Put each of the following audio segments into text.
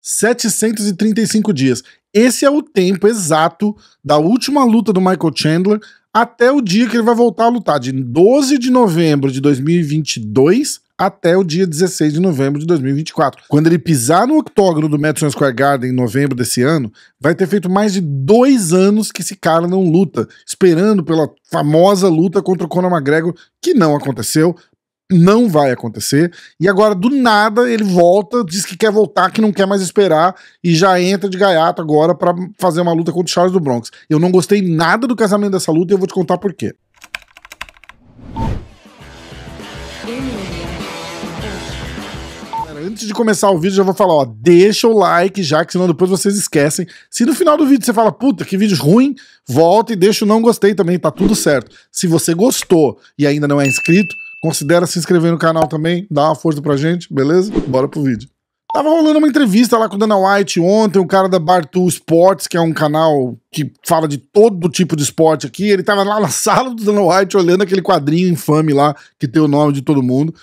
735 dias. Esse é o tempo exato da última luta do Michael Chandler até o dia que ele vai voltar a lutar, de 12 de novembro de 2022 até o dia 16 de novembro de 2024. Quando ele pisar no octógono do Madison Square Garden em novembro desse ano, vai ter feito mais de 2 anos que esse cara não luta, esperando pela famosa luta contra o Conor McGregor, que não aconteceu, não vai acontecer, e agora do nada ele volta, diz que quer voltar, que não quer mais esperar, e já entra de gaiato agora pra fazer uma luta contra o Charles do Bronx. Eu não gostei nada do casamento dessa luta e eu vou te contar por quê. Antes de começar o vídeo, já vou falar, ó, deixa o like já, que senão depois vocês esquecem. Se no final do vídeo você fala, puta, que vídeo ruim, volta e deixa o não gostei também, tá tudo certo. Se você gostou e ainda não é inscrito, considera se inscrever no canal também, dá uma força pra gente, beleza? Bora pro vídeo. Tava rolando uma entrevista lá com o Dana White ontem, um cara da Barstool Sports, que é um canal que fala de todo tipo de esporte aqui. Ele tava lá na sala do Dana White olhando aquele quadrinho infame lá, que tem o nome de todo mundo.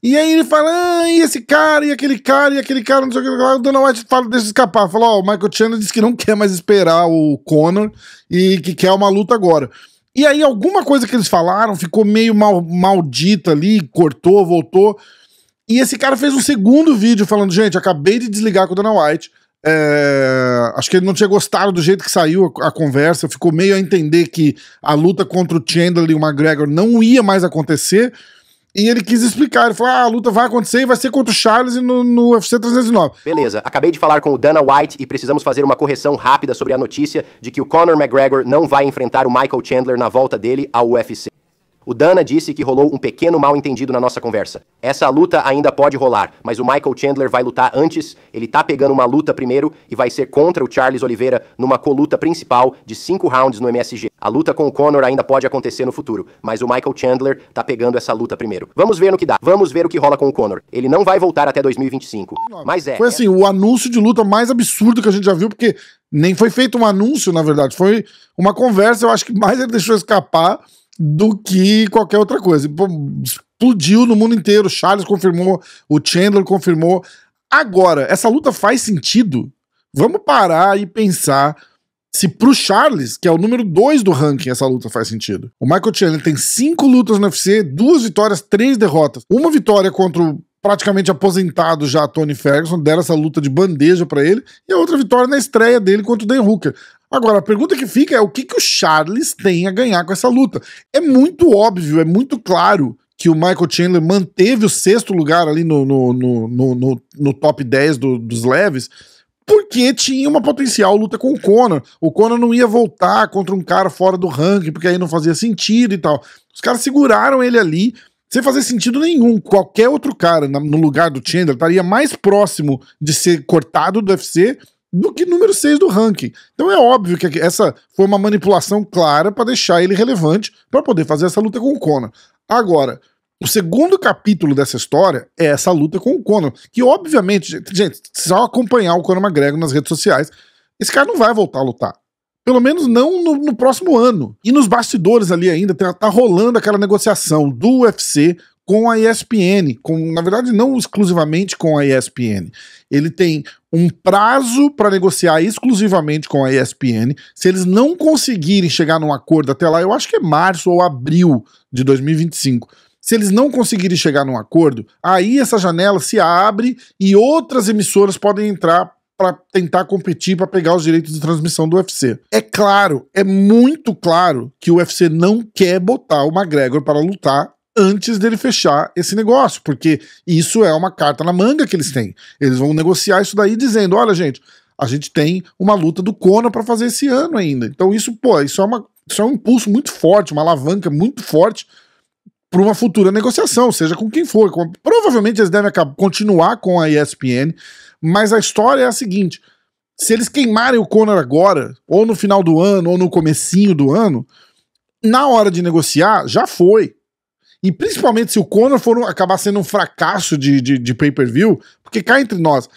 E aí ele fala, e esse cara, e aquele cara, e aquele cara, não sei o que lá. O Dana White fala, deixa escapar. Fala, ó, o Michael Chandler disse que não quer mais esperar o Conor e que quer uma luta agora. E aí alguma coisa que eles falaram ficou meio maldita ali, cortou, voltou. E esse cara fez um segundo vídeo falando, gente, acabei de desligar com o Dana White. Acho que ele não tinha gostado do jeito que saiu a conversa, ficou meio a entender que a luta contra o Chandler e o McGregor não ia mais acontecer. E ele quis explicar, ele falou, a luta vai acontecer e vai ser contra o Charles no UFC 309. Beleza, acabei de falar com o Dana White e precisamos fazer uma correção rápida sobre a notícia de que o Conor McGregor não vai enfrentar o Michael Chandler na volta dele ao UFC. O Dana disse que rolou um pequeno mal-entendido na nossa conversa. Essa luta ainda pode rolar, mas o Michael Chandler vai lutar antes, ele tá pegando uma luta primeiro e vai ser contra o Charles Oliveira numa coluta principal de 5 rounds no MSG. A luta com o Conor ainda pode acontecer no futuro, mas o Michael Chandler tá pegando essa luta primeiro. Vamos ver no que dá, vamos ver o que rola com o Conor. Ele não vai voltar até 2025, mas Foi assim, o anúncio de luta mais absurdo que a gente já viu, porque nem foi feito um anúncio, na verdade, foi uma conversa, eu acho que mais ele deixou escapar do que qualquer outra coisa. Explodiu no mundo inteiro, o Charles confirmou, o Chandler confirmou. Agora, essa luta faz sentido? Vamos parar e pensar se pro Charles, que é o número 2 do ranking, essa luta faz sentido. O Michael Chandler tem 5 lutas no UFC, 2 vitórias, 3 derrotas. Uma vitória contra o praticamente aposentado já Tony Ferguson, deram essa luta de bandeja pra ele, e a outra vitória na estreia dele contra o Dan Hooker. Agora, a pergunta que fica é o que o Charles tem a ganhar com essa luta. É muito óbvio, é muito claro que o Michael Chandler manteve o 6º lugar ali no top 10 dos leves, porque tinha uma potencial luta com o Conor. O Conor não ia voltar contra um cara fora do ranking, porque aí não fazia sentido e tal. Os caras seguraram ele ali, sem fazer sentido nenhum. Qualquer outro cara no lugar do Chandler estaria mais próximo de ser cortado do UFC do que número 6 do ranking. Então é óbvio que essa foi uma manipulação clara para deixar ele relevante para poder fazer essa luta com o Conor. Agora, o segundo capítulo dessa história é essa luta com o Conor, que obviamente, gente, só acompanhar o Conor McGregor nas redes sociais, esse cara não vai voltar a lutar. Pelo menos não no próximo ano. E nos bastidores ali ainda tá rolando aquela negociação do UFC com a ESPN, na verdade não exclusivamente com a ESPN. Ele tem um prazo para negociar exclusivamente com a ESPN. Se eles não conseguirem chegar num acordo até lá, eu acho que é março ou abril de 2025. Se eles não conseguirem chegar num acordo, aí essa janela se abre e outras emissoras podem entrar para tentar competir para pegar os direitos de transmissão do UFC. É claro, é muito claro que o UFC não quer botar o McGregor para lutar antes dele fechar esse negócio, porque isso é uma carta na manga que eles têm. Eles vão negociar isso daí dizendo, olha gente, a gente tem uma luta do Conor para fazer esse ano ainda. Então isso é um impulso muito forte, uma alavanca muito forte para uma futura negociação, seja com quem for. Provavelmente eles devem continuar com a ESPN, mas a história é a seguinte, se eles queimarem o Conor agora, ou no final do ano, ou no comecinho do ano, na hora de negociar, já foi. E principalmente se o Conor acabar sendo um fracasso de pay-per-view, porque cá entre nós,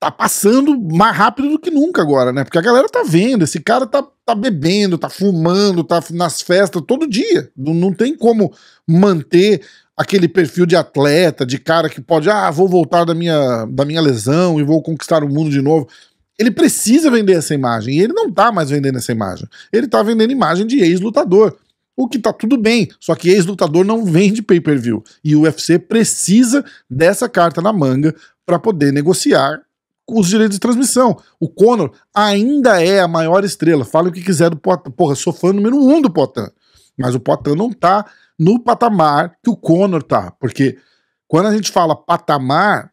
tá passando mais rápido do que nunca agora, né? Porque a galera tá vendo, esse cara tá bebendo, tá fumando, tá nas festas todo dia. Não tem como manter aquele perfil de atleta, de cara que pode, vou voltar da minha lesão e vou conquistar o mundo de novo. Ele precisa vender essa imagem, e ele não tá mais vendendo essa imagem. Ele tá vendendo imagem de ex-lutador. O que tá tudo bem, só que ex-lutador não vende pay-per-view. E o UFC precisa dessa carta na manga para poder negociar os direitos de transmissão. O Conor ainda é a maior estrela. Fala o que quiser do Poatan. Porra, sou fã número 1 do Poatan. Mas o Poatan não tá no patamar que o Conor tá. Porque quando a gente fala patamar,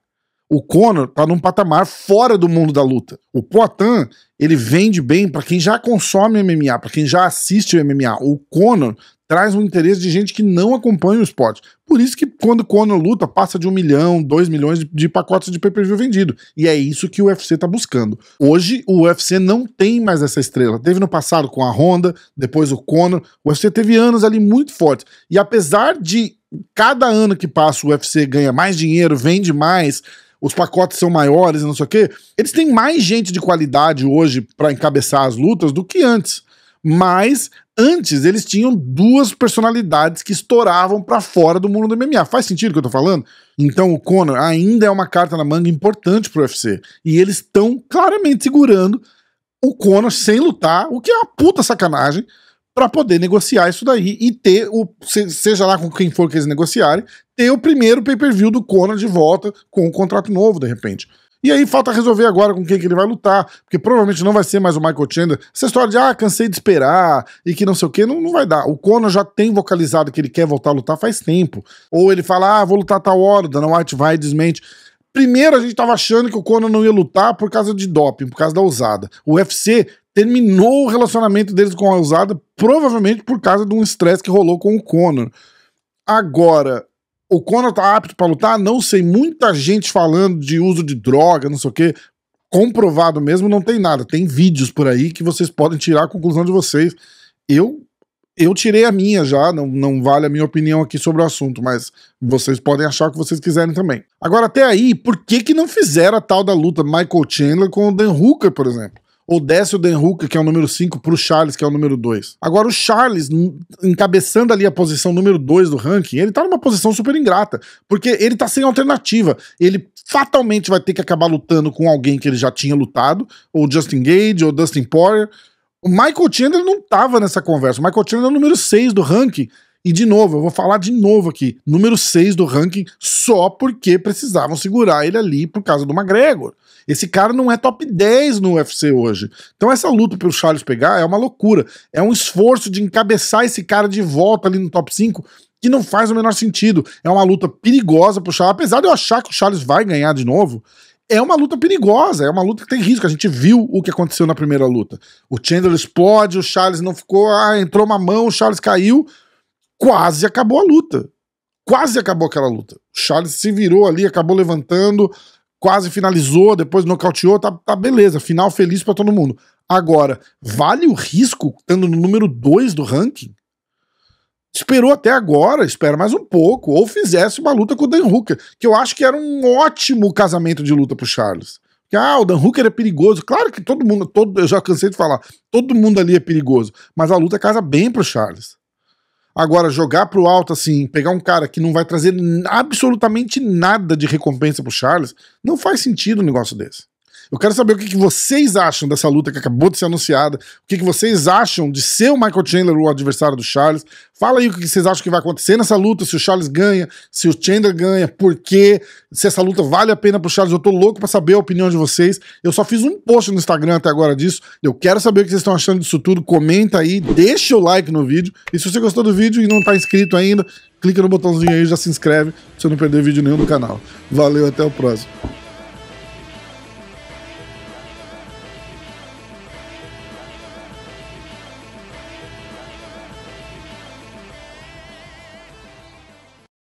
o Conor tá num patamar fora do mundo da luta. O Poatan, ele vende bem para quem já consome MMA, para quem já assiste o MMA. O Conor traz um interesse de gente que não acompanha o esporte. Por isso que quando o Conor luta, passa de 1 milhão, 2 milhões de pacotes de pay-per-view vendido. E é isso que o UFC tá buscando. Hoje, o UFC não tem mais essa estrela. Teve no passado com a Honda, depois o Conor. O UFC teve anos ali muito fortes. E apesar de cada ano que passa o UFC ganha mais dinheiro, vende mais, os pacotes são maiores e não sei o quê, eles têm mais gente de qualidade hoje para encabeçar as lutas do que antes. Mas antes eles tinham 2 personalidades que estouravam para fora do mundo do MMA. Faz sentido o que eu tô falando? Então o Conor ainda é uma carta na manga importante pro UFC. E eles estão claramente segurando o Conor sem lutar, o que é uma puta sacanagem, para poder negociar isso daí e ter, seja lá com quem for que eles negociarem, ter o primeiro pay-per-view do Conor de volta com um contrato novo, de repente. E aí falta resolver agora com quem que ele vai lutar, porque provavelmente não vai ser mais o Michael Chandler. Essa história de, cansei de esperar e que não sei o que, não vai dar. O Conor já tem vocalizado que ele quer voltar a lutar faz tempo. Ou ele fala, vou lutar tal hora, o Dana White vai e desmente. Primeiro a gente tava achando que o Conor não ia lutar por causa de doping, por causa da ousada. O UFC terminou o relacionamento deles com a ousada, provavelmente por causa de um estresse que rolou com o Conor. Agora, o Conor tá apto pra lutar? Não sei, muita gente falando de uso de droga, não sei o que, comprovado mesmo, não tem nada. Tem vídeos por aí que vocês podem tirar a conclusão de vocês. Eu tirei a minha já, não vale a minha opinião aqui sobre o assunto, mas vocês podem achar o que vocês quiserem também. Agora, até aí, por que não fizeram a tal da luta Michael Chandler com o Dan Hooker, por exemplo? Ou desce o Dan Hooker, que é o número 5, pro Charles, que é o número 2. Agora o Charles, encabeçando ali a posição número 2 do ranking, ele tá numa posição super ingrata, porque ele tá sem alternativa. Ele fatalmente vai ter que acabar lutando com alguém que ele já tinha lutado, ou Justin Gage, ou Dustin Poirier. O Michael Chandler não tava nessa conversa. O Michael Chandler é o número 6 do ranking. E de novo, eu vou falar de novo aqui, número 6 do ranking só porque precisavam segurar ele ali por causa do McGregor. Esse cara não é top 10 no UFC hoje. Então essa luta pelo Charles pegar é uma loucura. É um esforço de encabeçar esse cara de volta ali no top 5 que não faz o menor sentido. É uma luta perigosa pro Charles. Apesar de eu achar que o Charles vai ganhar de novo, é uma luta perigosa, é uma luta que tem risco. A gente viu o que aconteceu na primeira luta. O Chandler explode, o Charles não ficou, entrou uma mão, o Charles caiu, quase acabou a luta. Quase acabou aquela luta. O Charles se virou ali, acabou levantando, quase finalizou, depois nocauteou, tá beleza, final feliz pra todo mundo. Agora, vale o risco estando no número 2 do ranking? Esperou até agora, espera mais um pouco, ou fizesse uma luta com o Dan Hooker, que eu acho que era um ótimo casamento de luta pro Charles. Que, o Dan Hooker é perigoso. Claro que todo mundo, eu já cansei de falar, todo mundo ali é perigoso, mas a luta casa bem pro Charles. Agora, jogar pro alto assim, pegar um cara que não vai trazer absolutamente nada de recompensa pro Charles, não faz sentido um negócio desse. Eu quero saber o que vocês acham dessa luta que acabou de ser anunciada, o que vocês acham de ser o Michael Chandler o adversário do Charles. Fala aí o que vocês acham que vai acontecer nessa luta, se o Charles ganha, se o Chandler ganha, por quê, se essa luta vale a pena pro Charles. Eu tô louco pra saber a opinião de vocês. Eu só fiz um post no Instagram até agora disso. Eu quero saber o que vocês estão achando disso tudo. Comenta aí, deixa o like no vídeo. E se você gostou do vídeo e não tá inscrito ainda, clica no botãozinho aí e já se inscreve pra você não perder vídeo nenhum do canal. Valeu, até o próximo.